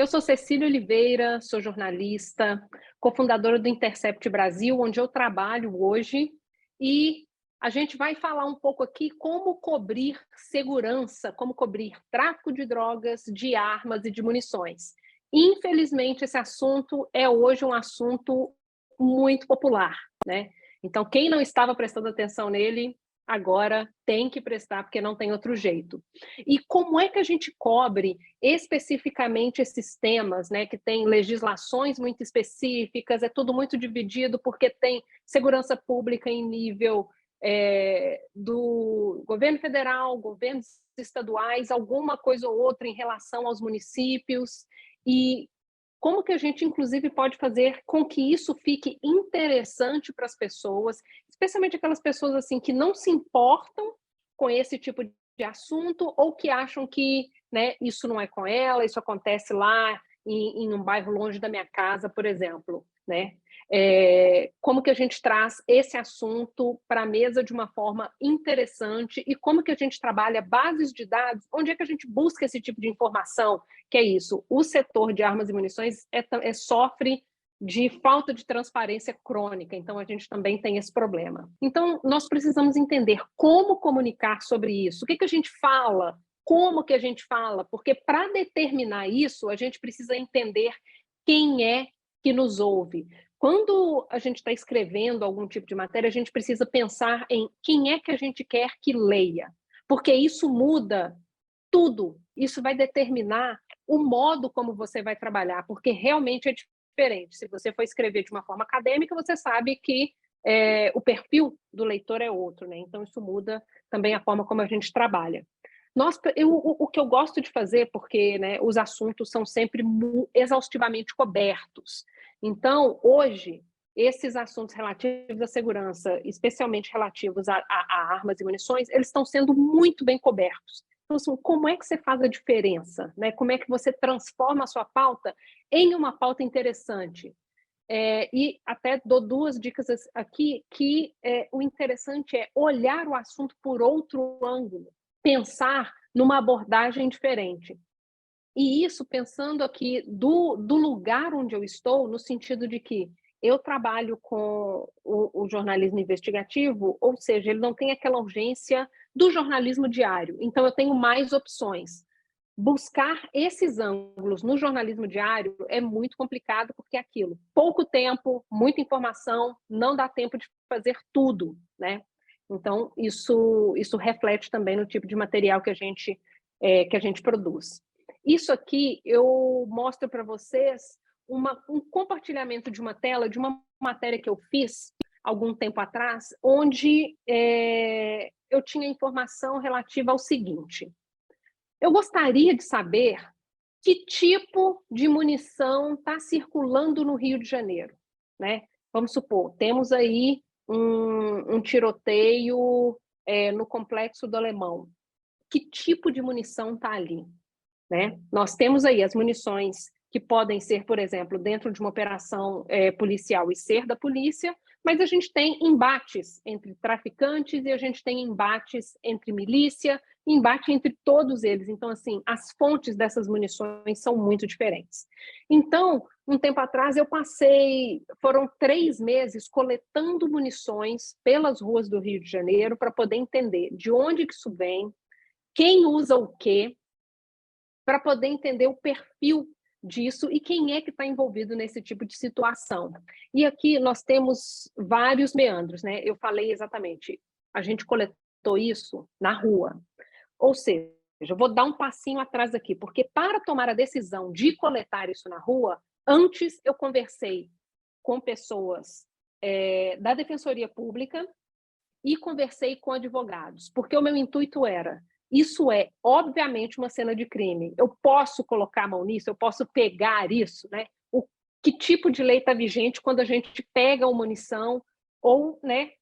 Eu sou Cecília Oliveira, sou jornalista, cofundadora do Intercept Brasil, onde eu trabalho hoje, e a gente vai falar um pouco aqui como cobrir segurança, como cobrir tráfico de drogas, de armas e de munições. Infelizmente, esse assunto é hoje um assunto muito popular, né? Então, quem não estava prestando atenção nele, agora tem que prestar, porque não tem outro jeito. E como é que a gente cobre especificamente esses temas, né, que tem legislações muito específicas, é tudo muito dividido, porque tem segurança pública em nível do governo federal, governos estaduais, alguma coisa ou outra em relação aos municípios, e como que a gente, inclusive, pode fazer com que isso fique interessante para as pessoas, especialmente aquelas pessoas assim que não se importam com esse tipo de assunto ou que acham que, né, isso não é com ela, isso acontece lá em um bairro longe da minha casa, por exemplo, né? Como que a gente traz esse assunto para a mesa de uma forma interessante e como que a gente trabalha bases de dados, onde é que a gente busca esse tipo de informação, que é isso, o setor de armas e munições sofre de falta de transparência crônica, então a gente também tem esse problema. Então, nós precisamos entender como comunicar sobre isso, o que a gente fala, como que a gente fala, porque para determinar isso, a gente precisa entender quem é que nos ouve. Quando a gente está escrevendo algum tipo de matéria, a gente precisa pensar em quem é que a gente quer que leia, porque isso muda tudo, isso vai determinar o modo como você vai trabalhar, porque realmente é diferente. Se você for escrever de uma forma acadêmica, você sabe que o perfil do leitor é outro, né? Então isso muda também a forma como a gente trabalha. O que eu gosto de fazer, porque, né, os assuntos são sempre exaustivamente cobertos. Então, hoje, esses assuntos relativos à segurança, especialmente relativos a armas e munições, eles estão sendo muito bem cobertos. Então, assim, como é que você faz a diferença? Né? Como é que você transforma a sua pauta em uma pauta interessante? E até dou duas dicas aqui, que o interessante é olhar o assunto por outro ângulo, pensar numa abordagem diferente. E isso pensando aqui do lugar onde eu estou, no sentido de que eu trabalho com o jornalismo investigativo, ou seja, ele não tem aquela urgência do jornalismo diário, então eu tenho mais opções. Buscar esses ângulos no jornalismo diário é muito complicado, porque é aquilo, pouco tempo, muita informação, não dá tempo de fazer tudo, né? Então, isso reflete também no tipo de material que a gente produz. Isso aqui eu mostro para vocês um compartilhamento de uma tela, de uma matéria que eu fiz algum tempo atrás, onde eu tinha informação relativa ao seguinte: eu gostaria de saber que tipo de munição está circulando no Rio de Janeiro, né? Vamos supor, temos aí um tiroteio no Complexo do Alemão. Que tipo de munição está ali? Né? Nós temos aí as munições que podem ser, por exemplo, dentro de uma operação policial e ser da polícia, mas a gente tem embates entre traficantes e a gente tem embates entre milícia, embate entre todos eles. Então, assim, as fontes dessas munições são muito diferentes. Então, um tempo atrás, foram 3 meses coletando munições pelas ruas do Rio de Janeiro para poder entender de onde que isso vem, quem usa o quê, para poder entender o perfil disso e quem é que está envolvido nesse tipo de situação. E aqui nós temos vários meandros, né? Eu falei exatamente, a gente coletou isso na rua. Ou seja, eu vou dar um passinho atrás aqui, porque para tomar a decisão de coletar isso na rua, antes eu conversei com pessoas da Defensoria Pública e conversei com advogados, porque o meu intuito era: isso é, obviamente, uma cena de crime. Eu posso colocar a mão nisso? Eu posso pegar isso? Né? Que tipo de lei está vigente quando a gente pega uma munição ou, né,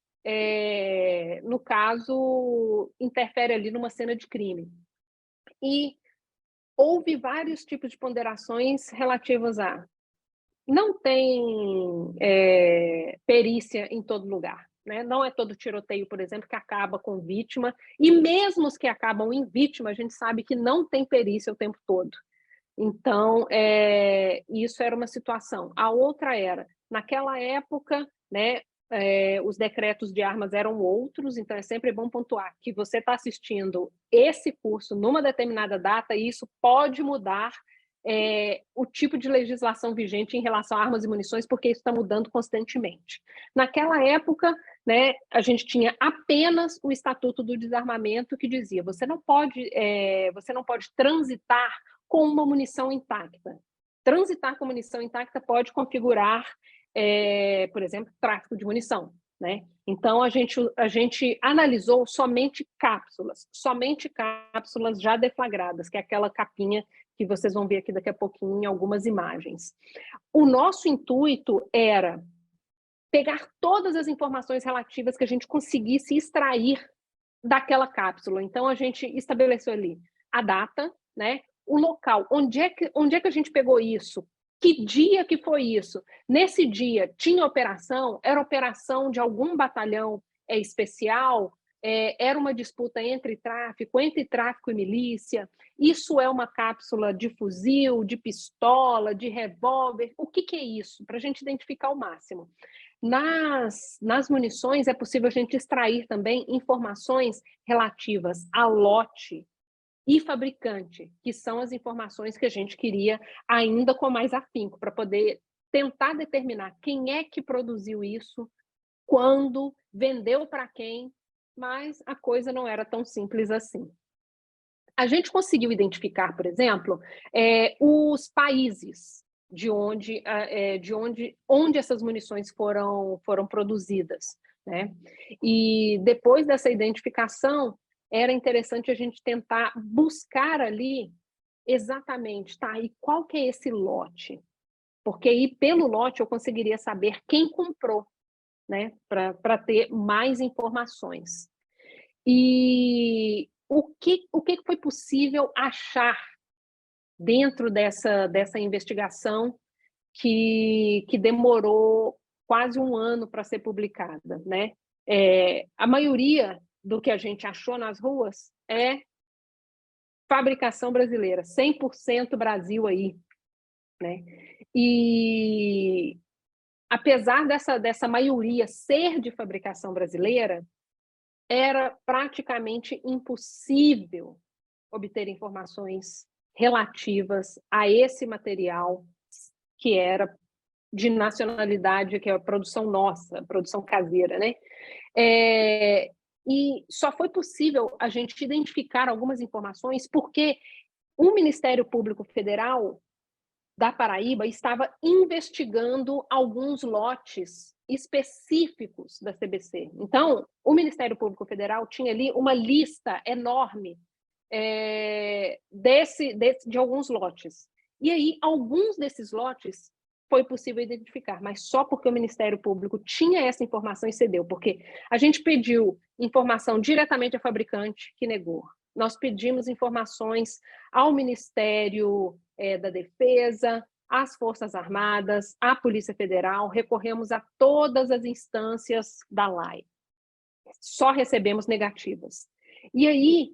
no caso, interfere ali numa cena de crime? E houve vários tipos de ponderações relativas a: não tem perícia em todo lugar. Né? Não é todo tiroteio, por exemplo, que acaba com vítima, e mesmo os que acabam em vítima, a gente sabe que não tem perícia o tempo todo. Então, isso era uma situação. A outra era, naquela época, né, os decretos de armas eram outros, então é sempre bom pontuar que você está assistindo esse curso numa determinada data e isso pode mudar o tipo de legislação vigente em relação a armas e munições, porque isso está mudando constantemente. Naquela época, né, a gente tinha apenas o Estatuto do Desarmamento que dizia você não pode transitar com uma munição intacta. Transitar com munição intacta pode configurar, por exemplo, tráfico de munição, né? Então, a gente analisou somente cápsulas já deflagradas, que é aquela capinha que vocês vão ver aqui daqui a pouquinho em algumas imagens. O nosso intuito era pegar todas as informações relativas que a gente conseguisse extrair daquela cápsula. Então, a gente estabeleceu ali a data, né? O local, onde é que a gente pegou isso? Que dia que foi isso? Nesse dia, tinha operação? Era operação de algum batalhão especial? Era uma disputa entre tráfico e milícia? Isso é uma cápsula de fuzil, de pistola, de revólver? O que é isso? Para a gente identificar o máximo. Nas munições, é possível a gente extrair também informações relativas a lote e fabricante, que são as informações que a gente queria ainda com mais afinco, para poder tentar determinar quem é que produziu isso, quando, vendeu para quem, mas a coisa não era tão simples assim. A gente conseguiu identificar, por exemplo, os países onde essas munições foram produzidas, né? E depois dessa identificação, era interessante a gente tentar buscar ali exatamente, tá? E qual que é esse lote? Porque aí, pelo lote, eu conseguiria saber quem comprou, né? Para ter mais informações. E o que foi possível achar dentro dessa investigação que demorou quase um ano para ser publicada, né? A maioria do que a gente achou nas ruas é fabricação brasileira, 100% Brasil aí, né? E apesar dessa maioria ser de fabricação brasileira, era praticamente impossível obter informações relativas a esse material que era de nacionalidade, que é a produção nossa, a produção caseira, né? E só foi possível a gente identificar algumas informações porque o Ministério Público Federal da Paraíba estava investigando alguns lotes específicos da CBC. Então, o Ministério Público Federal tinha ali uma lista enorme de alguns lotes. E aí, alguns desses lotes foi possível identificar, mas só porque o Ministério Público tinha essa informação e cedeu, porque a gente pediu informação diretamente ao fabricante, que negou. Nós pedimos informações ao Ministério da Defesa, às Forças Armadas, à Polícia Federal, recorremos a todas as instâncias da lei. Só recebemos negativas. E aí,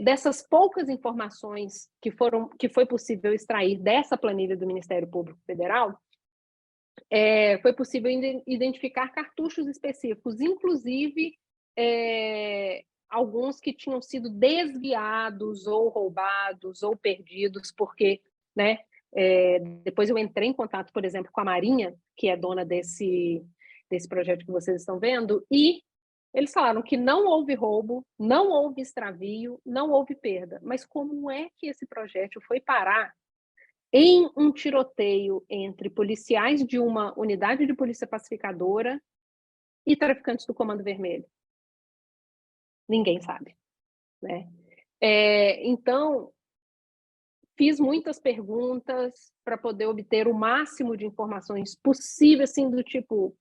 dessas poucas informações que foi possível extrair dessa planilha do Ministério Público Federal, foi possível identificar cartuchos específicos, inclusive alguns que tinham sido desviados ou roubados ou perdidos, porque, né, depois eu entrei em contato, por exemplo, com a Marinha, que é dona desse projeto que vocês estão vendo, e eles falaram que não houve roubo, não houve extravio, não houve perda. Mas como é que esse projétil foi parar em um tiroteio entre policiais de uma unidade de polícia pacificadora e traficantes do Comando Vermelho? Ninguém sabe, né? Então, fiz muitas perguntas para poder obter o máximo de informações possível, assim, do tipo,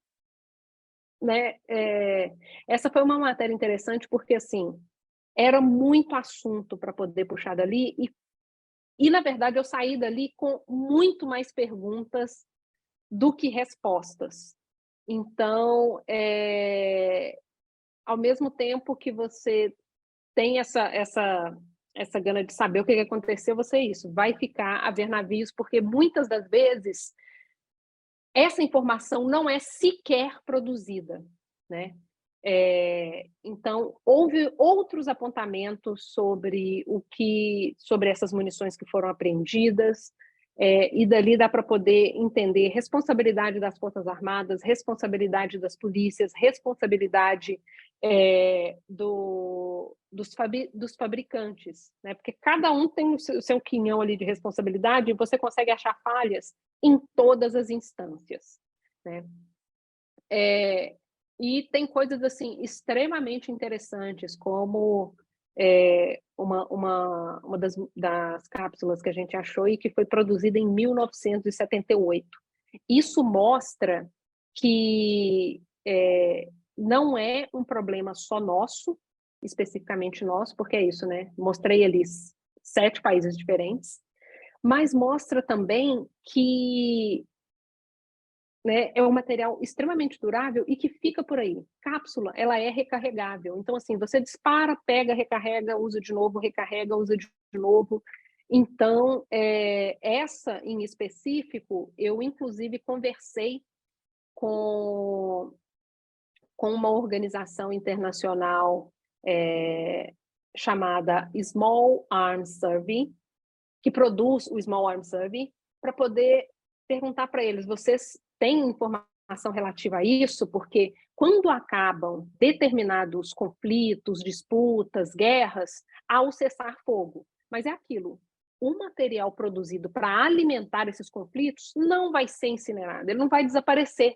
né? Essa foi uma matéria interessante porque, assim, era muito assunto para poder puxar dali e, na verdade, eu saí dali com muito mais perguntas do que respostas. Então, ao mesmo tempo que você tem essa gana de saber o que aconteceu, você isso, vai ficar a ver navios, porque muitas das vezes essa informação não é sequer produzida, né? Então, houve outros apontamentos sobre sobre essas munições que foram apreendidas, e dali dá para poder entender responsabilidade das Forças Armadas, responsabilidade das polícias, responsabilidade dos fabricantes, né? Porque cada um tem o seu quinhão ali de responsabilidade e você consegue achar falhas em todas as instâncias, né? E tem coisas assim extremamente interessantes, como uma das cápsulas que a gente achou e que foi produzida em 1978. Isso mostra que não é um problema só nosso, especificamente nosso, porque é isso, né? Mostrei ali 7 países diferentes, mas mostra também que, né, é um material extremamente durável e que fica por aí. Cápsula, ela é recarregável. Então, assim, você dispara, pega, recarrega, usa de novo, recarrega, usa de novo. Então, essa em específico, eu inclusive conversei com uma organização internacional chamada Small Arms Survey, que produz o Small Arms Survey, para poder perguntar para eles, vocês têm informação relativa a isso? Porque quando acabam determinados conflitos, disputas, guerras, há o cessar-fogo. Mas é aquilo, o material produzido para alimentar esses conflitos não vai ser incinerado, ele não vai desaparecer.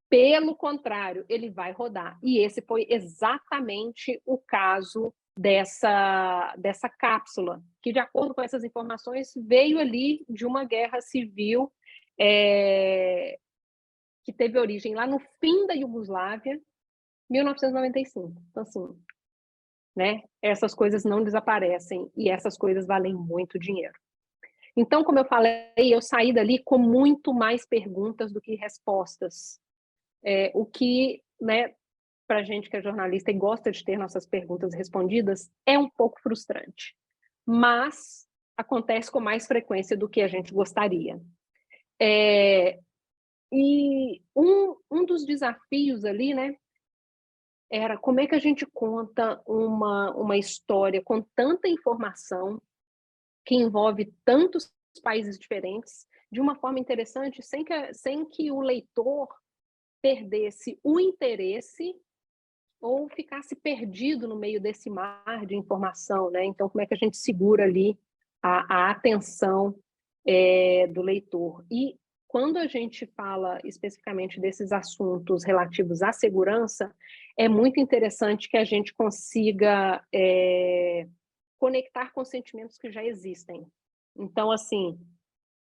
Pelo contrário, ele vai rodar. E esse foi exatamente o caso dessa cápsula, que, de acordo com essas informações, veio ali de uma guerra civil que teve origem lá no fim da Iugoslávia, 1995. Então, assim, né, essas coisas não desaparecem e essas coisas valem muito dinheiro. Então, como eu falei, eu saí dali com muito mais perguntas do que respostas. O que, né, para a gente que é jornalista e gosta de ter nossas perguntas respondidas, é um pouco frustrante. Mas acontece com mais frequência do que a gente gostaria. E um dos desafios ali, né, era como é que a gente conta uma história com tanta informação que envolve tantos países diferentes, de uma forma interessante, sem que o leitor perdesse o interesse ou ficasse perdido no meio desse mar de informação, né? Então, como é que a gente segura ali a atenção do leitor? E quando a gente fala especificamente desses assuntos relativos à segurança, é muito interessante que a gente consiga conectar com sentimentos que já existem. Então, assim,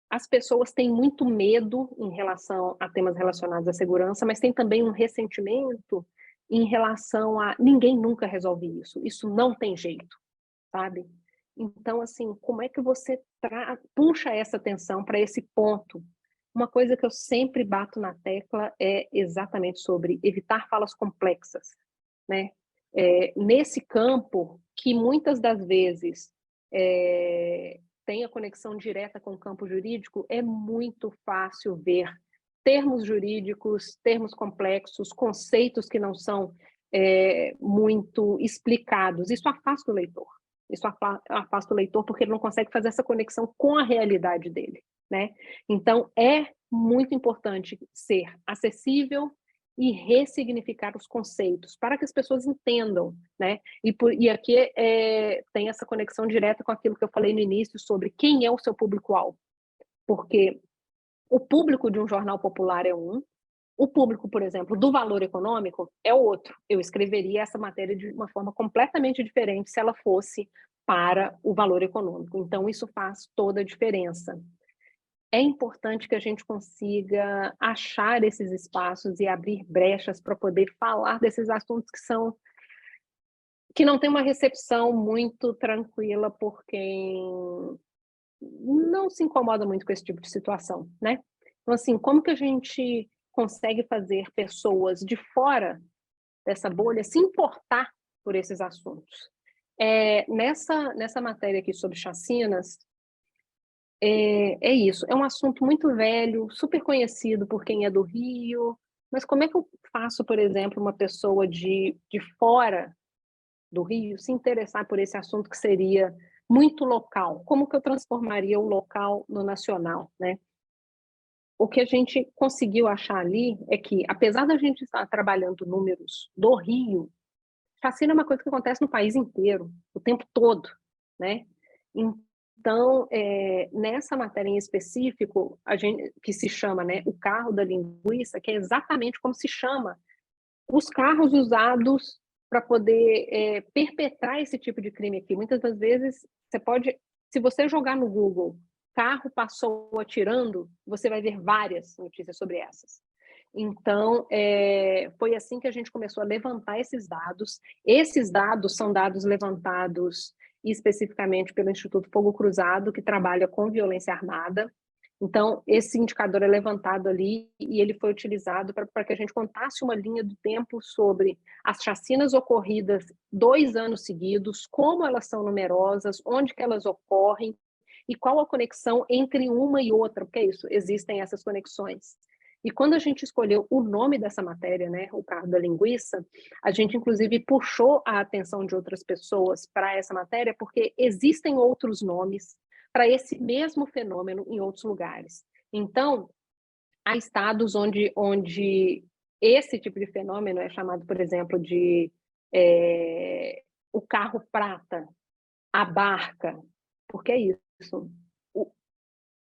as pessoas têm muito medo em relação a temas relacionados à segurança, mas tem também um ressentimento em relação a ninguém nunca resolve isso, isso não tem jeito, sabe? Então, assim, como é que você puxa essa atenção para esse ponto? Uma coisa que eu sempre bato na tecla é exatamente sobre evitar falas complexas, né? Nesse campo, que muitas das vezes tem a conexão direta com o campo jurídico, é muito fácil ver termos jurídicos, termos complexos, conceitos que não são muito explicados. Isso afasta o leitor. Isso afasta o leitor porque ele não consegue fazer essa conexão com a realidade dele, né? Então, é muito importante ser acessível e ressignificar os conceitos para que as pessoas entendam, né? E aqui tem essa conexão direta com aquilo que eu falei no início sobre quem é o seu público-alvo, porque o público de um jornal popular é um, o público, por exemplo, do Valor Econômico é outro. Eu escreveria essa matéria de uma forma completamente diferente se ela fosse para o Valor Econômico. Então, isso faz toda a diferença. É importante que a gente consiga achar esses espaços e abrir brechas para poder falar desses assuntos que não tem uma recepção muito tranquila por quem não se incomoda muito com esse tipo de situação, né? Então, assim, como que a gente consegue fazer pessoas de fora dessa bolha se importar por esses assuntos? Nessa matéria aqui sobre chacinas, é isso, é um assunto muito velho, super conhecido por quem é do Rio, mas como é que eu faço, por exemplo, uma pessoa de fora do Rio se interessar por esse assunto que seria muito local? Como que eu transformaria o local no nacional, né? O que a gente conseguiu achar ali é que, apesar da gente estar trabalhando números do Rio, chacina é uma coisa que acontece no país inteiro, o tempo todo, né? Então, nessa matéria em específico, que se chama, né, o carro da linguiça, que é exatamente como se chama os carros usados para poder perpetrar esse tipo de crime aqui. Muitas das vezes, se você jogar no Google, carro passou atirando, você vai ver várias notícias sobre essas. Então, foi assim que a gente começou a levantar esses dados. Esses dados são dados levantados especificamente pelo Instituto Fogo Cruzado, que trabalha com violência armada. Então, esse indicador é levantado ali e ele foi utilizado para que a gente contasse uma linha do tempo sobre as chacinas ocorridas 2 anos seguidos, como elas são numerosas, onde que elas ocorrem e qual a conexão entre uma e outra, porque é isso, existem essas conexões. E quando a gente escolheu o nome dessa matéria, né, o carro da linguiça, a gente inclusive puxou a atenção de outras pessoas para essa matéria, porque existem outros nomes para esse mesmo fenômeno em outros lugares. Então, há estados onde esse tipo de fenômeno é chamado, por exemplo, de o carro prata, a barca, porque é isso.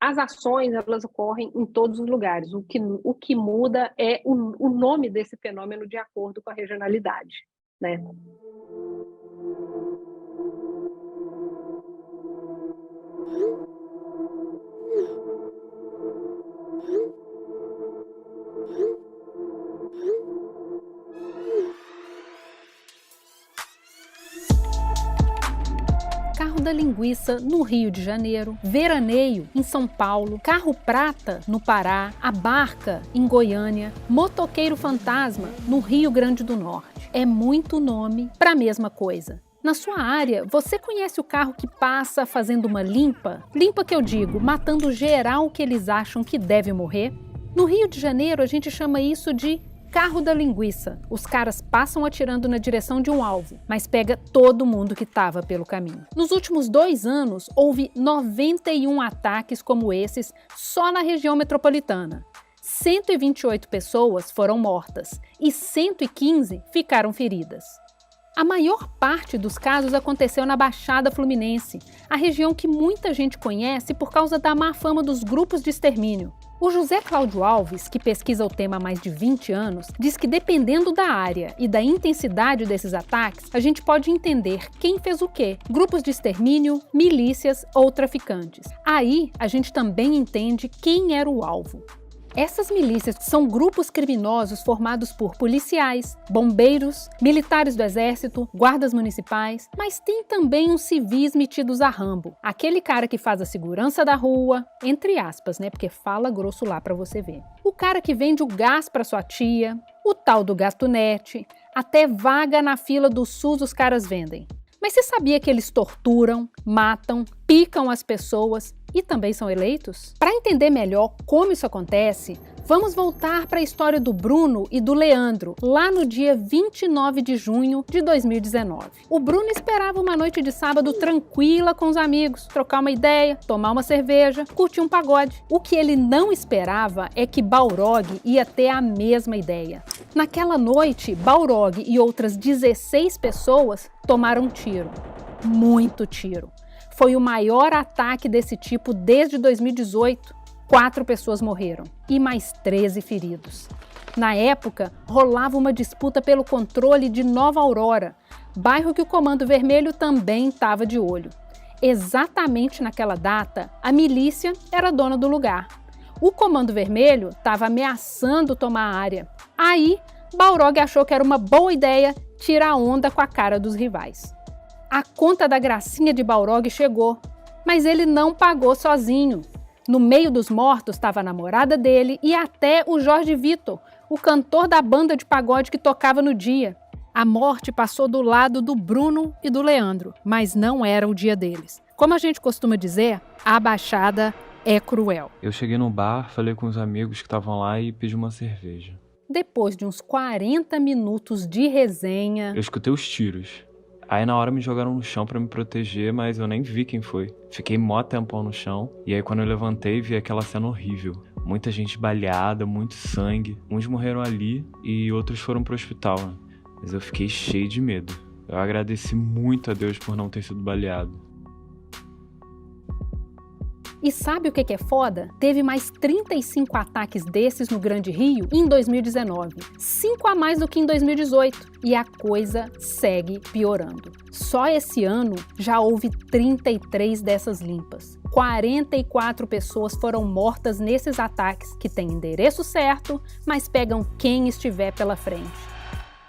As ações, elas ocorrem em todos os lugares. O que muda é o nome desse fenômeno de acordo com a regionalidade, né? Carro da linguiça no Rio de Janeiro, veraneio em São Paulo, carro prata no Pará, a barca em Goiânia, motoqueiro fantasma no Rio Grande do Norte. É muito nome para a mesma coisa. Na sua área, você conhece o carro que passa fazendo uma limpa? Limpa que eu digo, matando geral que eles acham que deve morrer? No Rio de Janeiro, a gente chama isso de carro da linguiça. Os caras passam atirando na direção de um alvo, mas pega todo mundo que estava pelo caminho. Nos últimos 2 anos, houve 91 ataques como esses só na região metropolitana. 128 pessoas foram mortas e 115 ficaram feridas. A maior parte dos casos aconteceu na Baixada Fluminense, a região que muita gente conhece por causa da má fama dos grupos de extermínio. O José Cláudio Alves, que pesquisa o tema há mais de 20 anos, diz que dependendo da área e da intensidade desses ataques, a gente pode entender quem fez o quê: grupos de extermínio, milícias ou traficantes. Aí, a gente também entende quem era o alvo. Essas milícias são grupos criminosos formados por policiais, bombeiros, militares do exército, guardas municipais, mas tem também uns civis metidos a Rambo. Aquele cara que faz a segurança da rua, entre aspas, né? Porque fala grosso lá pra você ver. O cara que vende o gás pra sua tia, o tal do gastonete, até vaga na fila do SUS os caras vendem. Mas você sabia que eles torturam, matam, picam as pessoas e também são eleitos? Para entender melhor como isso acontece, vamos voltar para a história do Bruno e do Leandro, lá no dia 29 de junho de 2019. O Bruno esperava uma noite de sábado tranquila com os amigos, trocar uma ideia, tomar uma cerveja, curtir um pagode. O que ele não esperava é que Balrog ia ter a mesma ideia. Naquela noite, Balrog e outras 16 pessoas tomaram tiro. Muito tiro. Foi o maior ataque desse tipo desde 2018. 4 pessoas morreram e mais 13 feridos. Na época, rolava uma disputa pelo controle de Nova Aurora, bairro que o Comando Vermelho também estava de olho. Exatamente naquela data, a milícia era dona do lugar. O Comando Vermelho estava ameaçando tomar a área. Aí, Balrog achou que era uma boa ideia tirar onda com a cara dos rivais. A conta da gracinha de Balrog chegou, mas ele não pagou sozinho. No meio dos mortos estava a namorada dele e até o Jorge Vitor, o cantor da banda de pagode que tocava no dia. A morte passou do lado do Bruno e do Leandro, mas não era o dia deles. Como a gente costuma dizer, a Baixada é cruel. Eu cheguei no bar, falei com os amigos que estavam lá e pedi uma cerveja. Depois de uns 40 minutos de resenha... Eu escutei os tiros. Aí na hora me jogaram no chão pra me proteger, mas eu nem vi quem foi. Fiquei mó tempão no chão, e aí quando eu levantei vi aquela cena horrível. Muita gente baleada, muito sangue. Uns morreram ali e outros foram pro hospital, né? Mas eu fiquei cheio de medo. Eu agradeci muito a Deus por não ter sido baleado. E sabe o que é foda? Teve mais 35 ataques desses no Grande Rio em 2019. 5 a mais do que em 2018. E a coisa segue piorando. Só esse ano já houve 33 dessas limpas. 44 pessoas foram mortas nesses ataques que têm endereço certo, mas pegam quem estiver pela frente.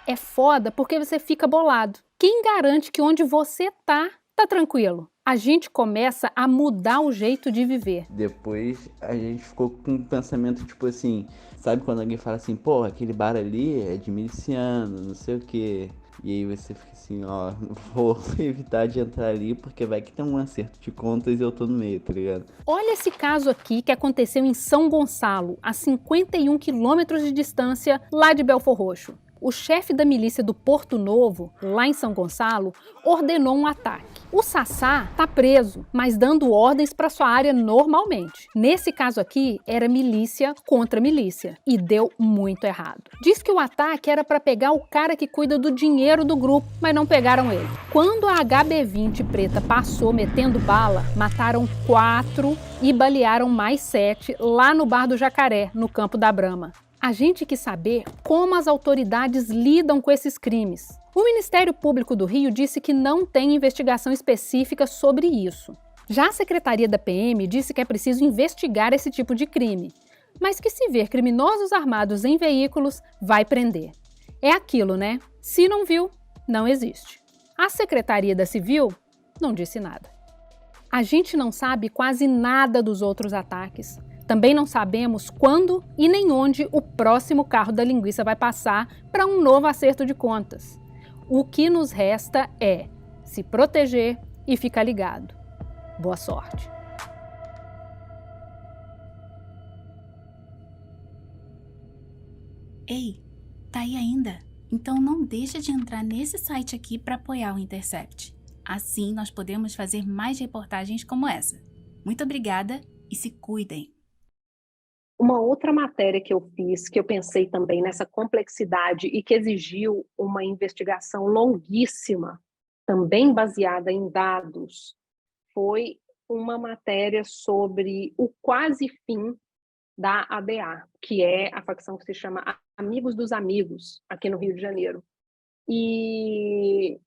É foda porque você fica bolado. Quem garante que onde você tá tranquilo? A gente começa a mudar o jeito de viver. Depois a gente ficou com um pensamento tipo assim, sabe quando alguém fala assim, pô, aquele bar ali é de miliciano, não sei o quê. E aí você fica assim, ó, vou evitar de entrar ali porque vai que tem um acerto de contas e eu tô no meio, tá ligado? Olha esse caso aqui que aconteceu em São Gonçalo, a 51 quilômetros de distância lá de Belfor Roxo. O chefe da milícia do Porto Novo, lá em São Gonçalo, ordenou um ataque. O Sassá tá preso, mas dando ordens para sua área normalmente. Nesse caso aqui, era milícia contra milícia e deu muito errado. Diz que o ataque era para pegar o cara que cuida do dinheiro do grupo, mas não pegaram ele. Quando a HB20 preta passou metendo bala, mataram 4 e balearam mais 7 lá no Bar do Jacaré, no Campo da Brama. A gente quis saber como as autoridades lidam com esses crimes. O Ministério Público do Rio disse que não tem investigação específica sobre isso. Já a Secretaria da PM disse que é preciso investigar esse tipo de crime, mas que se ver criminosos armados em veículos, vai prender. É aquilo, né? Se não viu, não existe. A Secretaria da Civil não disse nada. A gente não sabe quase nada dos outros ataques. Também não sabemos quando e nem onde o próximo carro da linguiça vai passar para um novo acerto de contas. O que nos resta é se proteger e ficar ligado. Boa sorte! Ei, tá aí ainda? Então não deixa de entrar nesse site aqui para apoiar o Intercept. Assim nós podemos fazer mais reportagens como essa. Muito obrigada e se cuidem! Uma outra matéria que eu fiz, que eu pensei também nessa complexidade e que exigiu uma investigação longuíssima, também baseada em dados, foi uma matéria sobre o quase fim da ADA, que é a facção que se chama Amigos dos Amigos, aqui no Rio de Janeiro. E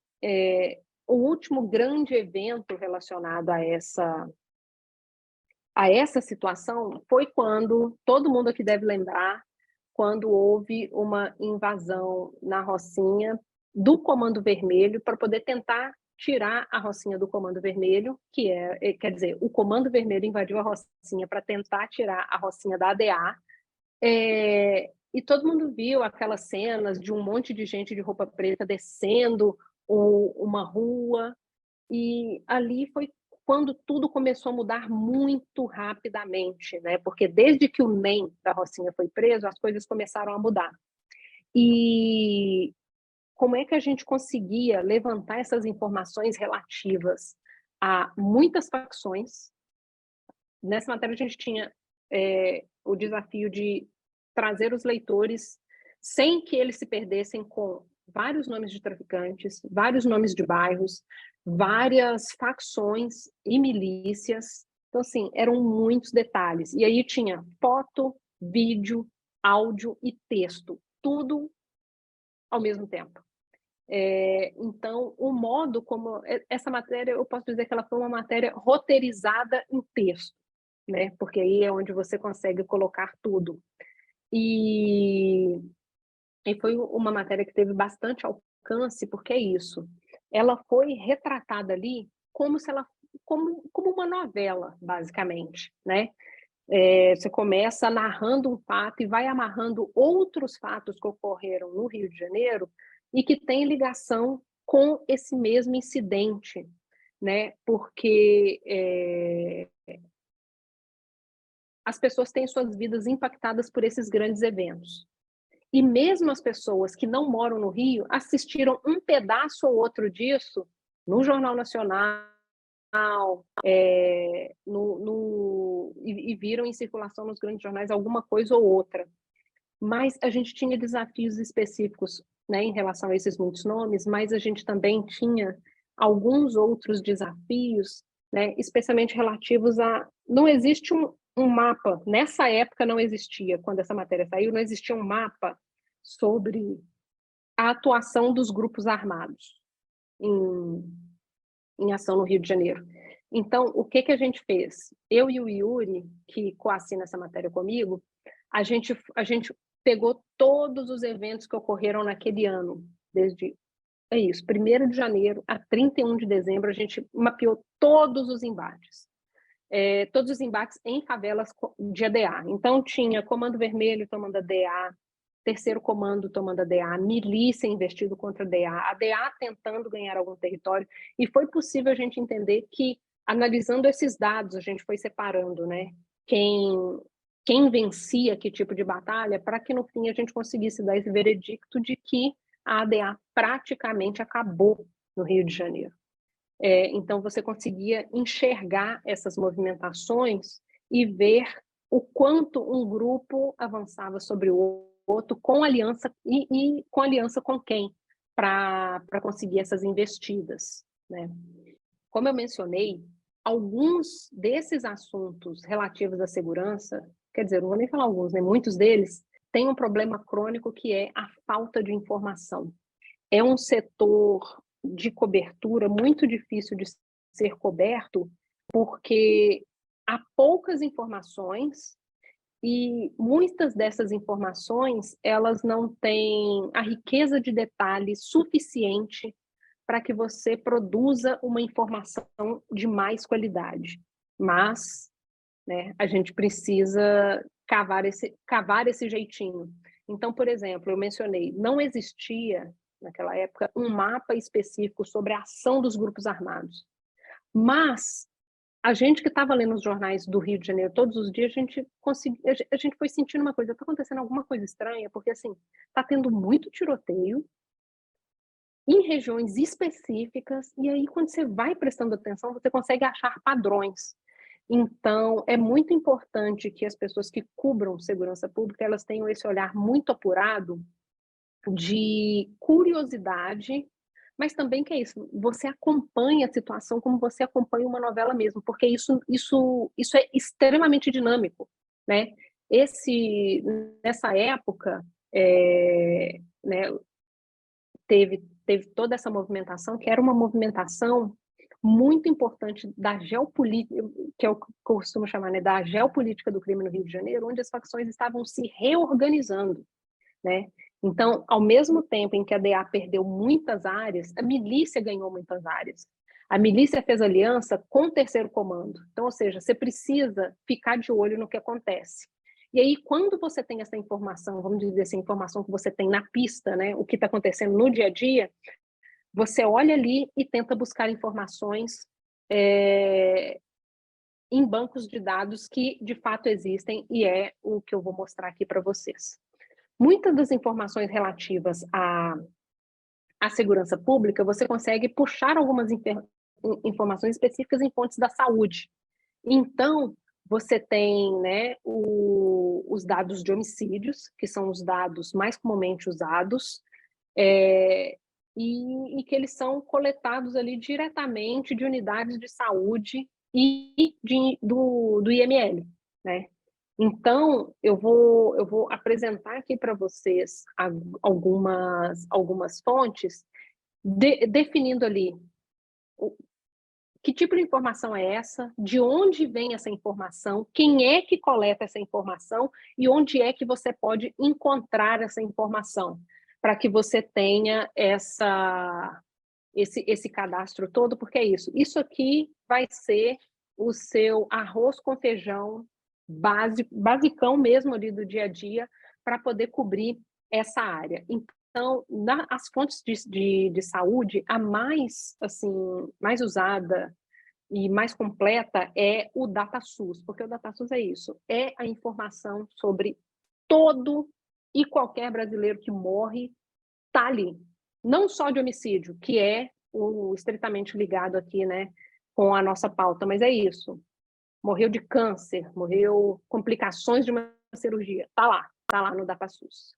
o último grande evento relacionado a essa situação foi quando, todo mundo aqui deve lembrar, quando houve uma invasão na Rocinha do Comando Vermelho para poder tentar tirar a Rocinha do Comando Vermelho, quer dizer, o Comando Vermelho invadiu a Rocinha para tentar tirar a Rocinha da ADA, e todo mundo viu aquelas cenas de um monte de gente de roupa preta descendo uma rua, e ali foi quando tudo começou a mudar muito rapidamente, né? Porque desde que o NEM da Rocinha foi preso, as coisas começaram a mudar. E como é que a gente conseguia levantar essas informações relativas a muitas facções? Nessa matéria a gente tinha o desafio de trazer os leitores sem que eles se perdessem com vários nomes de traficantes, vários nomes de bairros, várias facções e milícias. Então, assim, eram muitos detalhes. E aí tinha foto, vídeo, áudio e texto, tudo ao mesmo tempo. Então, o modo como... Essa matéria, eu posso dizer que ela foi uma matéria roteirizada em texto, né? Porque aí é onde você consegue colocar tudo. E foi uma matéria que teve bastante alcance, porque é isso. Ela foi retratada ali como uma novela, basicamente, né? Você começa narrando um fato e vai amarrando outros fatos que ocorreram no Rio de Janeiro, e que tem ligação com esse mesmo incidente, né? Porque as pessoas têm suas vidas impactadas por esses grandes eventos. E mesmo as pessoas que não moram no Rio assistiram um pedaço ou outro disso no Jornal Nacional, e viram em circulação nos grandes jornais alguma coisa ou outra. Mas a gente tinha desafios específicos, né, em relação a esses muitos nomes, mas a gente também tinha alguns outros desafios, né, especialmente relativos a... Não existe um mapa, nessa época não existia, quando essa matéria saiu, não existia um mapa sobre a atuação dos grupos armados em ação no Rio de Janeiro. Então, o que a gente fez? Eu e o Yuri, que coassina essa matéria comigo, a gente pegou todos os eventos que ocorreram naquele ano, desde 1º de janeiro a 31 de dezembro, a gente mapeou todos os embates. Todos os embates em favelas de ADA. Então, tinha Comando Vermelho tomando ADA, Terceiro Comando tomando ADA, milícia investido contra a ADA tentando ganhar algum território, e foi possível a gente entender que, analisando esses dados, a gente foi separando, né, quem vencia que tipo de batalha, para que no fim a gente conseguisse dar esse veredicto de que a ADA praticamente acabou no Rio de Janeiro. Então você conseguia enxergar essas movimentações e ver o quanto um grupo avançava sobre o outro com aliança e com aliança com quem para conseguir essas investidas, né? Como eu mencionei, alguns desses assuntos relativos à segurança, quer dizer, não vou nem falar alguns, né? Muitos deles têm um problema crônico que é a falta de informação. É um setor de cobertura muito difícil de ser coberto, porque há poucas informações e muitas dessas informações, elas não têm a riqueza de detalhes suficiente para que você produza uma informação de mais qualidade. Mas, né, a gente precisa cavar esse jeitinho. Então, por exemplo, eu mencionei, não existia, naquela época, um mapa específico sobre a ação dos grupos armados. Mas a gente que estava lendo os jornais do Rio de Janeiro todos os dias, a gente foi sentindo uma coisa, está acontecendo alguma coisa estranha, porque assim, está tendo muito tiroteio em regiões específicas, e aí quando você vai prestando atenção, você consegue achar padrões. Então, é muito importante que as pessoas que cubram segurança pública, elas tenham esse olhar muito apurado de curiosidade, mas também que é isso, você acompanha a situação como você acompanha uma novela mesmo, porque isso é extremamente dinâmico, né? Nessa época, né, teve toda essa movimentação, que era uma movimentação muito importante da geopolítica, que eu costumo chamar, né, da geopolítica do crime no Rio de Janeiro, onde as facções estavam se reorganizando, né? Então, ao mesmo tempo em que a DA perdeu muitas áreas, a milícia ganhou muitas áreas. A milícia fez aliança com o Terceiro Comando. Então, ou seja, você precisa ficar de olho no que acontece. E aí, quando você tem essa informação, vamos dizer assim, informação que você tem na pista, né, o que está acontecendo no dia a dia, você olha ali e tenta buscar informações em bancos de dados que, de fato, existem, e é o que eu vou mostrar aqui para vocês. Muitas das informações relativas à segurança pública, você consegue puxar algumas informações específicas em fontes da saúde. Então, você tem, né, os dados de homicídios, que são os dados mais comumente usados, e que eles são coletados ali diretamente de unidades de saúde e do IML, né? Então, eu vou apresentar aqui para vocês algumas fontes, definindo ali que tipo de informação é essa, de onde vem essa informação, quem é que coleta essa informação e onde é que você pode encontrar essa informação, para que você tenha esse cadastro todo, porque é isso. Isso aqui vai ser o seu arroz com feijão, basicão mesmo ali do dia a dia, para poder cobrir essa área. Então, as fontes de saúde, a mais, assim, mais usada e mais completa é o DataSUS, porque o DataSUS é isso, é a informação sobre todo e qualquer brasileiro que morre, tá ali. Não só de homicídio, que é o estritamente ligado aqui, né, com a nossa pauta, mas é isso. Morreu de câncer, morreu complicações de uma cirurgia, tá lá no DataSUS.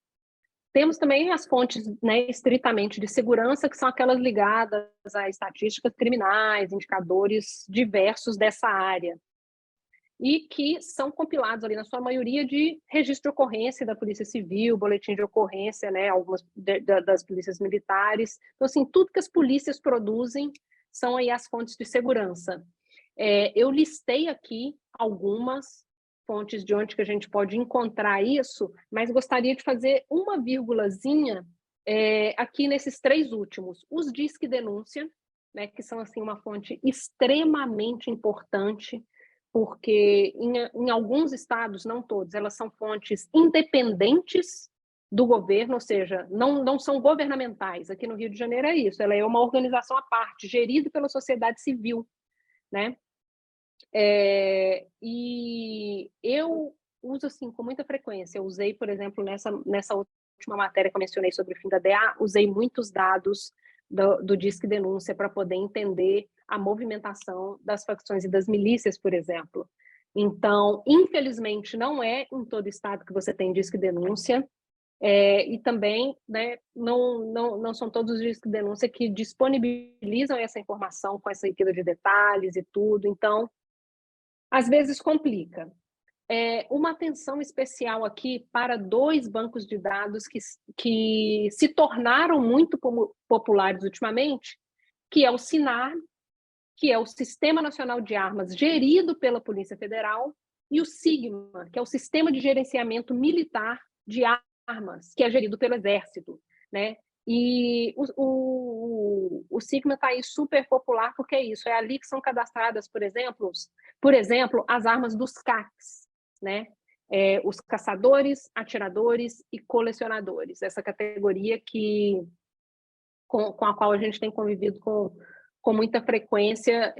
Temos também as fontes, né, estritamente de segurança, que são aquelas ligadas a estatísticas criminais, indicadores diversos dessa área, e que são compilados ali, na sua maioria, de registro de ocorrência da Polícia Civil, boletim de ocorrência, né, algumas das polícias militares. Então, assim, tudo que as polícias produzem são aí as fontes de segurança. Eu listei aqui algumas fontes de onde que a gente pode encontrar isso, mas gostaria de fazer uma vírgulazinha aqui nesses 3 últimos. Os Disque Denúncia, né, que são assim uma fonte extremamente importante, porque em alguns estados, não todos, elas são fontes independentes do governo, ou seja, não são governamentais. Aqui no Rio de Janeiro é isso, ela é uma organização à parte, gerida pela sociedade civil, né? E eu uso assim com muita frequência. Eu usei, por exemplo, nessa última matéria que eu mencionei sobre o fim da DEA, usei muitos dados do Disque Denúncia para poder entender a movimentação das facções e das milícias, por exemplo. Então, infelizmente, não é em todo estado que você tem Disque Denúncia, e também, né, não são todos os Disque Denúncia que disponibilizam essa informação com essa riqueza de detalhes e tudo. Então, às vezes complica. Uma atenção especial aqui para 2 bancos de dados que se tornaram muito populares ultimamente, que é o SINAR, que é o Sistema Nacional de Armas, gerido pela Polícia Federal, e o SIGMA, que é o Sistema de Gerenciamento Militar de Armas, que é gerido pelo Exército, né? E o SIGMA está aí super popular porque é isso, é ali que são cadastradas, por exemplo, as armas dos CACs, né? Os caçadores, atiradores e colecionadores, essa categoria com a qual a gente tem convivido com muita frequência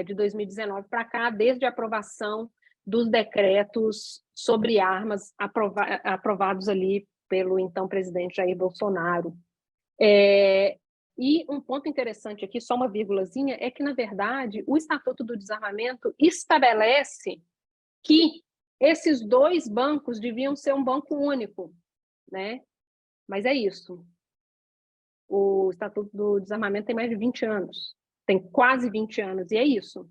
de 2019 para cá, desde a aprovação dos decretos sobre armas aprovados ali pelo então presidente Jair Bolsonaro. E um ponto interessante aqui, só uma vírgulazinha, é que, na verdade, o Estatuto do Desarmamento estabelece que esses 2 bancos deviam ser um banco único, né? Mas é isso. O Estatuto do Desarmamento tem mais de 20 anos, tem quase 20 anos, e é isso.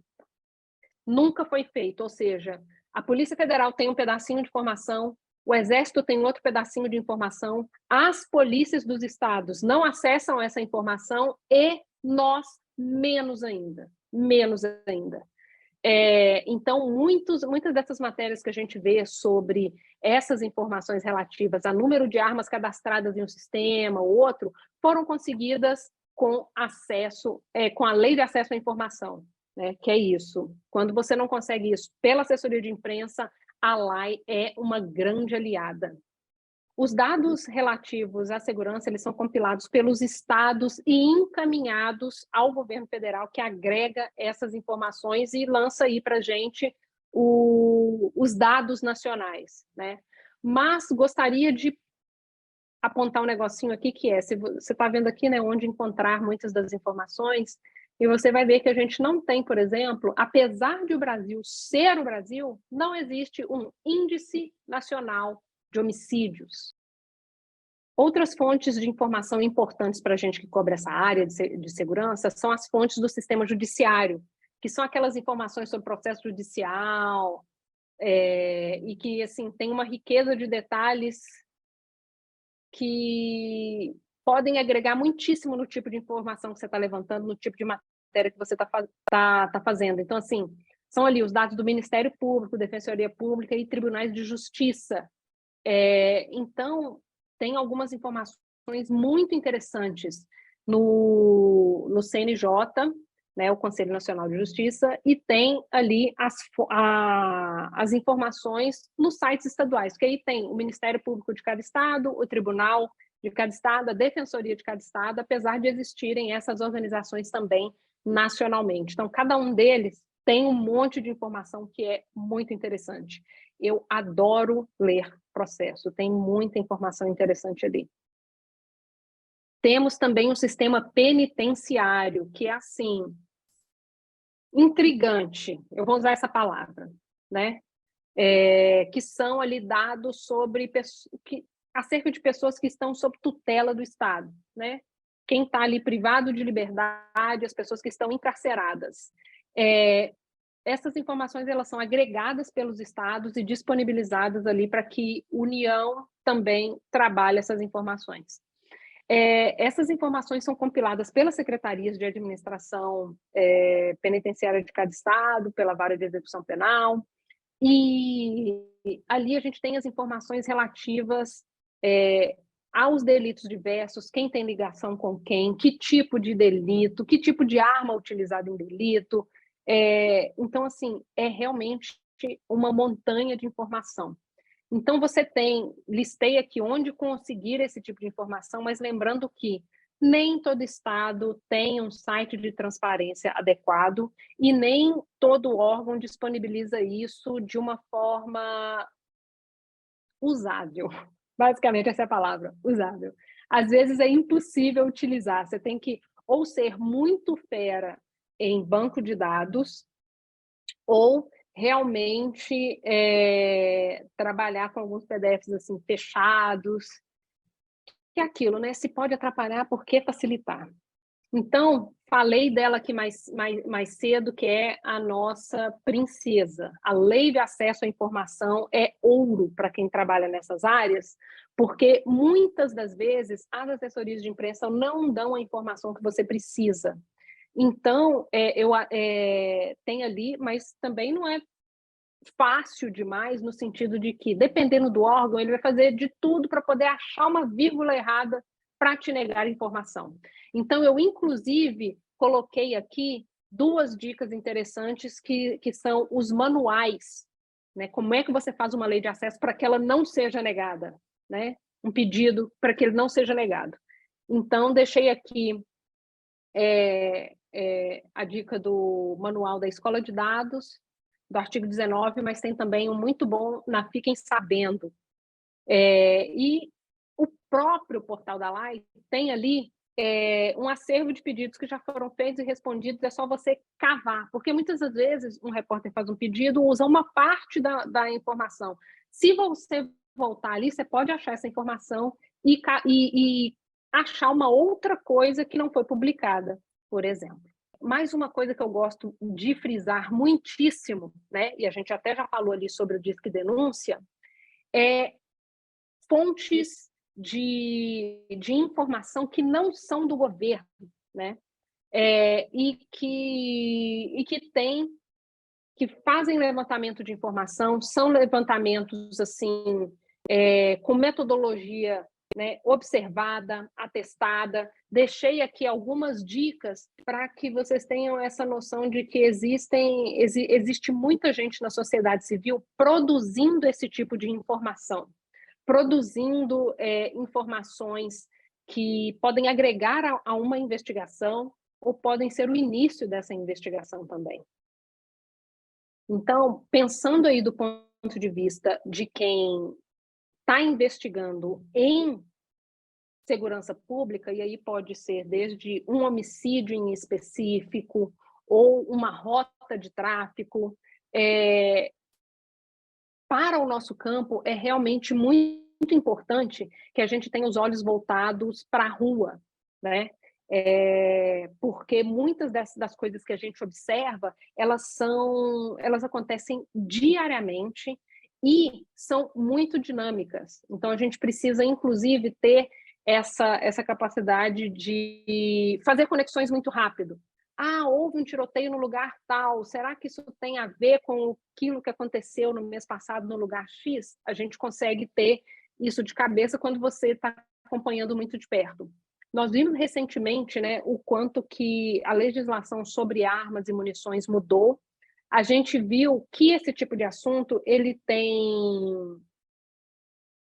Nunca foi feito, ou seja, a Polícia Federal tem um pedacinho de informação, o Exército tem outro pedacinho de informação, as polícias dos estados não acessam essa informação e nós menos ainda. Então, muitas dessas matérias que a gente vê sobre essas informações relativas a número de armas cadastradas em um sistema ou outro, foram conseguidas com acesso, com a Lei de Acesso à Informação, né? Que é isso. Quando você não consegue isso pela assessoria de imprensa, a LAI é uma grande aliada. Os dados relativos à segurança, eles são compilados pelos estados e encaminhados ao governo federal, que agrega essas informações e lança aí para a gente os dados nacionais, né? Mas gostaria de apontar um negocinho aqui, que você está vendo aqui, né, onde encontrar muitas das informações, e você vai ver que a gente não tem, por exemplo, apesar de o Brasil ser o Brasil, não existe um índice nacional de homicídios. Outras fontes de informação importantes para a gente que cobre essa área de segurança são as fontes do sistema judiciário, que são aquelas informações sobre processo judicial, e que, assim, tem uma riqueza de detalhes que podem agregar muitíssimo no tipo de informação que você está levantando, no tipo de matéria que você tá fazendo. Então, assim, são ali os dados do Ministério Público, Defensoria Pública e Tribunais de Justiça. Então, tem algumas informações muito interessantes no CNJ, né, o Conselho Nacional de Justiça, e tem ali as informações nos sites estaduais, porque aí tem o Ministério Público de cada estado, o Tribunal de cada estado, a defensoria de cada estado, apesar de existirem essas organizações também nacionalmente. Então, cada um deles tem um monte de informação que é muito interessante. Eu adoro ler processo, tem muita informação interessante ali. Temos também o sistema penitenciário, que é assim, intrigante, eu vou usar essa palavra, né? Que são ali dados sobre acerca de pessoas que estão sob tutela do Estado, né? Quem está ali privado de liberdade, as pessoas que estão encarceradas. Essas informações elas são agregadas pelos estados e disponibilizadas ali para que a União também trabalhe essas informações. Essas informações são compiladas pelas secretarias de administração penitenciária de cada estado, pela vara de execução penal, e ali a gente tem as informações relativas aos delitos diversos, quem tem ligação com quem, que tipo de delito, que tipo de arma utilizada em delito. Então, assim, é realmente uma montanha de informação. Então, listei aqui onde conseguir esse tipo de informação, mas lembrando que nem todo estado tem um site de transparência adequado e nem todo órgão disponibiliza isso de uma forma usável. Basicamente, essa é a palavra, usável. Às vezes é impossível utilizar, você tem que ou ser muito fera em banco de dados ou realmente trabalhar com alguns PDFs assim, fechados, que é aquilo, né? Se pode atrapalhar, por que facilitar? Então, falei dela aqui mais cedo, que é a nossa princesa. A lei de acesso à informação é ouro para quem trabalha nessas áreas, porque muitas das vezes as assessorias de imprensa não dão a informação que você precisa. Então, tem ali, mas também não é fácil demais no sentido de que, dependendo do órgão, ele vai fazer de tudo para poder achar uma vírgula errada para te negar informação. Então, eu, inclusive, coloquei aqui 2 dicas interessantes que são os manuais, né? Como é que você faz uma lei de acesso para que ela não seja negada, né? Um pedido para que ele não seja negado. Então, deixei aqui a dica do manual da Escola de Dados, do artigo 19, mas tem também um muito bom na Fiquem Sabendo. E o próprio portal da LAI tem ali um acervo de pedidos que já foram feitos e respondidos, é só você cavar, porque muitas das vezes um repórter faz um pedido, usa uma parte da informação. Se você voltar ali, você pode achar essa informação e achar uma outra coisa que não foi publicada, por exemplo. Mais uma coisa que eu gosto de frisar muitíssimo, né, e a gente até já falou ali sobre o Disque Denúncia, fontes de informação que não são do governo, né? E que fazem levantamento de informação, são levantamentos assim com metodologia, né, observada, atestada. Deixei aqui algumas dicas para que vocês tenham essa noção de que existe muita gente na sociedade civil produzindo esse tipo de informação, produzindo informações que podem agregar a uma investigação ou podem ser o início dessa investigação também. Então, pensando aí do ponto de vista de quem está investigando em segurança pública, e aí pode ser desde um homicídio em específico ou uma rota de tráfico, para o nosso campo é realmente muito importante que a gente tenha os olhos voltados para a rua, né? Porque muitas das coisas que a gente observa, elas acontecem diariamente e são muito dinâmicas. Então, a gente precisa, inclusive, ter essa capacidade de fazer conexões muito rápido. Houve um tiroteio no lugar tal, será que isso tem a ver com aquilo que aconteceu no mês passado no lugar X? A gente consegue ter isso de cabeça quando você está acompanhando muito de perto. Nós vimos recentemente, né, o quanto que a legislação sobre armas e munições mudou. A gente viu que esse tipo de assunto ele tem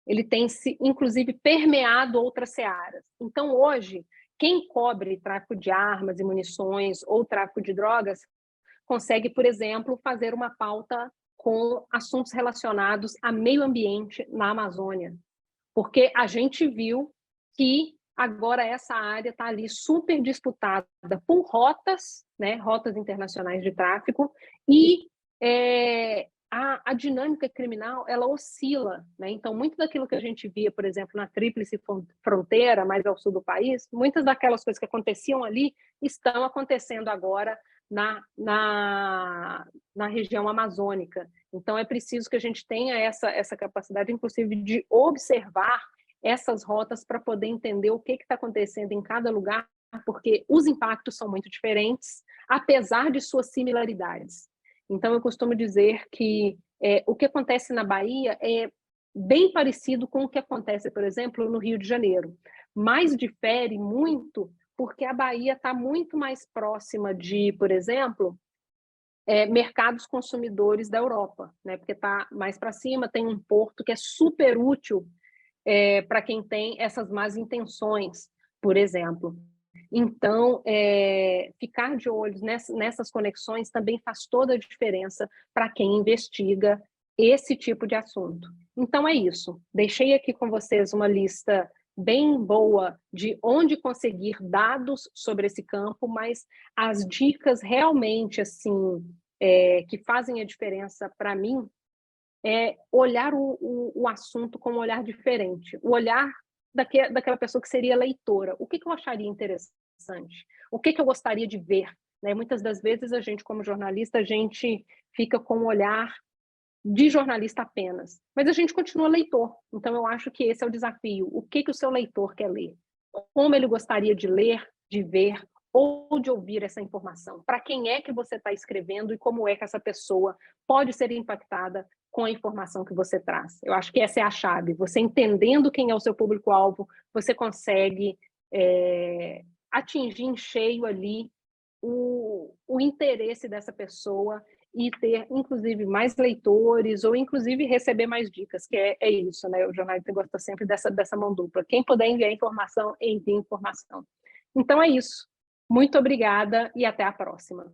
ele tem se, inclusive, permeado outras searas. Então, hoje, quem cobre tráfico de armas e munições ou tráfico de drogas consegue, por exemplo, fazer uma pauta com assuntos relacionados a meio ambiente na Amazônia, porque a gente viu que agora essa área está ali super disputada por rotas, né, rotas internacionais de tráfico, e a dinâmica criminal ela oscila, né? Então, muito daquilo que a gente via, por exemplo, na Tríplice Fronteira, mais ao sul do país, muitas daquelas coisas que aconteciam ali estão acontecendo agora na região amazônica. Então, é preciso que a gente tenha essa capacidade, inclusive, de observar essas rotas para poder entender o que está acontecendo em cada lugar, porque os impactos são muito diferentes, apesar de suas similaridades. Então, eu costumo dizer que o que acontece na Bahia é bem parecido com o que acontece, por exemplo, no Rio de Janeiro, mas difere muito porque a Bahia está muito mais próxima de, por exemplo, mercados consumidores da Europa, né? Porque está mais para cima, tem um porto que é super útil para quem tem essas más intenções, por exemplo. Então, ficar de olho nessas conexões também faz toda a diferença para quem investiga esse tipo de assunto. Então, é isso. Deixei aqui com vocês uma lista bem boa de onde conseguir dados sobre esse campo, mas as dicas realmente assim que fazem a diferença para mim é olhar o assunto com um olhar diferente, o olhar daquela pessoa que seria leitora. O que eu acharia interessante? O que eu gostaria de ver? Né? Muitas das vezes a gente, como jornalista, a gente fica com um olhar de jornalista apenas, mas a gente continua leitor. Então, eu acho que esse é o desafio. O que o seu leitor quer ler? Como ele gostaria de ler, de ver ou de ouvir essa informação? Para quem é que você está escrevendo e como é que essa pessoa pode ser impactada com a informação que você traz? Eu acho que essa é a chave. Você entendendo quem é o seu público-alvo, você consegue atingir em cheio ali o interesse dessa pessoa e ter, inclusive, mais leitores ou, inclusive, receber mais dicas, que é isso, né? O jornalista gosta sempre dessa mão dupla. Quem puder enviar informação, envie informação. Então, é isso. Muito obrigada e até a próxima.